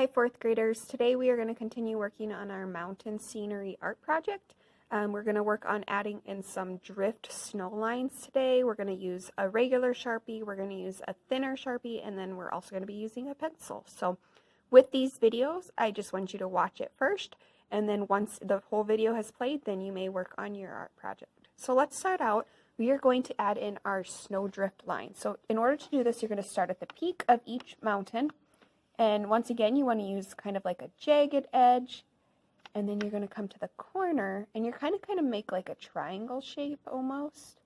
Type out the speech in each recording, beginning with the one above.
Hi, fourth graders. Today we are going to continue working on our mountain scenery art project. We're going to work on adding in some drift snow lines today. We're going to use a regular Sharpie, we're going to use a thinner Sharpie, and then we're also going to be using a pencil. So with these videos, I just want you to watch it first, and then once the whole video has played, then you may work on your art project. So let's start out. We are going to add in our snowdrift line. So in order to do this, you're going to start at the peak of each mountain. And once again, you want to use kind of like a jagged edge, and then you're going to come to the corner, and you're kind of make like a triangle shape almost.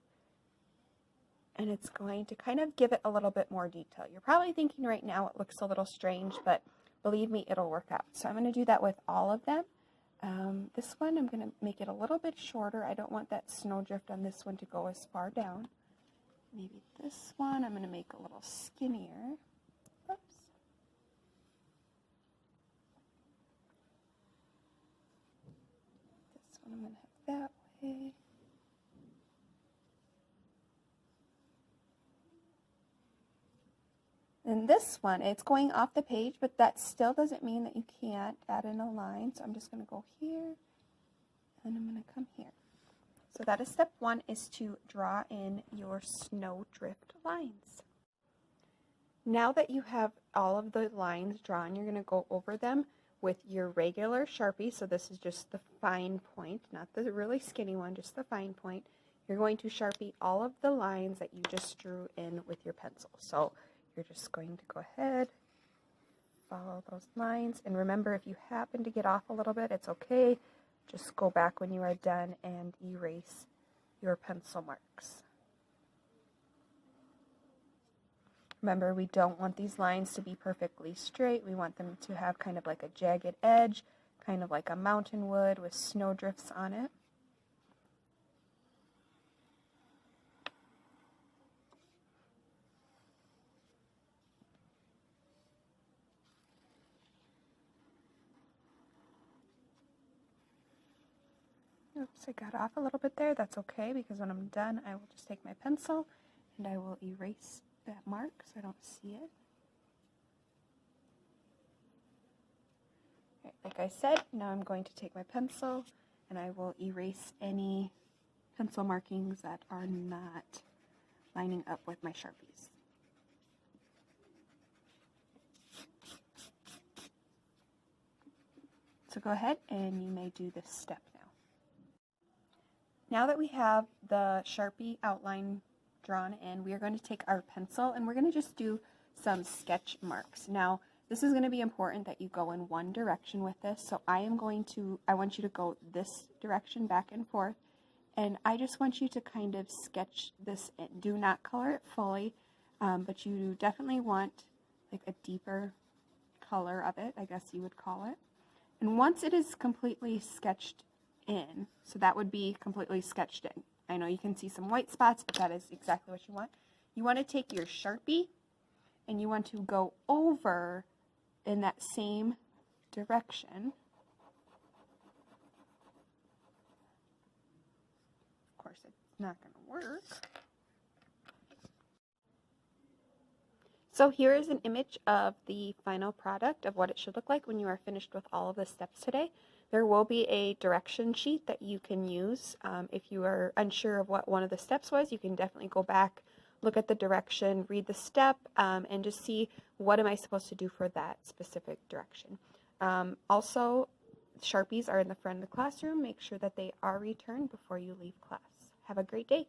And it's going to kind of give it a little bit more detail. You're probably thinking right now it looks a little strange, but believe me, it'll work out. So I'm going to do that with all of them. This one, I'm going to make it a little bit shorter. I don't want that snowdrift on this one to go as far down. Maybe this one, I'm going to make a little skinnier. Oops. I'm going to have that way. And this one, it's going off the page, but that still doesn't mean that you can't add in a line. So I'm just going to go here, and I'm going to come here. So that is step one, is to draw in your snowdrift lines. Now that you have all of the lines drawn, you're going to go over them with your regular Sharpie. So this is just the fine point, not the really skinny one, just the fine point. You're going to Sharpie all of the lines that you just drew in with your pencil. So you're just going to go ahead, follow those lines, and remember, if you happen to get off a little bit, it's okay. Just go back when you are done and erase your pencil marks. Remember, we don't want these lines to be perfectly straight. We want them to have kind of like a jagged edge, kind of like a mountain would with snowdrifts on it. Oops, I got off a little bit there. That's okay, because when I'm done, I will just take my pencil and I will erase that mark so I don't see it. Right, like I said, now I'm going to take my pencil and I will erase any pencil markings that are not lining up with my Sharpies. So go ahead and you may do this step now. Now that we have the Sharpie outline drawn in, we are going to take our pencil and we're going to just do some sketch marks. Now, this is going to be important that you go in one direction with this. So I want you to go this direction back and forth, and I just want you to kind of sketch this in. Do not color it fully, but you definitely want like a deeper color of it, I guess you would call it. And once it is completely sketched in, so that would be completely sketched in. I know you can see some white spots, but that is exactly what you want. You want to take your Sharpie and you want to go over in that same direction. Of course, it's not going to work. So here is an image of the final product of what it should look like when you are finished with all of the steps today. There will be a direction sheet that you can use. If you are unsure of what one of the steps was, you can definitely go back, look at the direction, read the step, and just see what am I supposed to do for that specific direction. Also, Sharpies are in the front of the classroom. Make sure that they are returned before you leave class. Have a great day.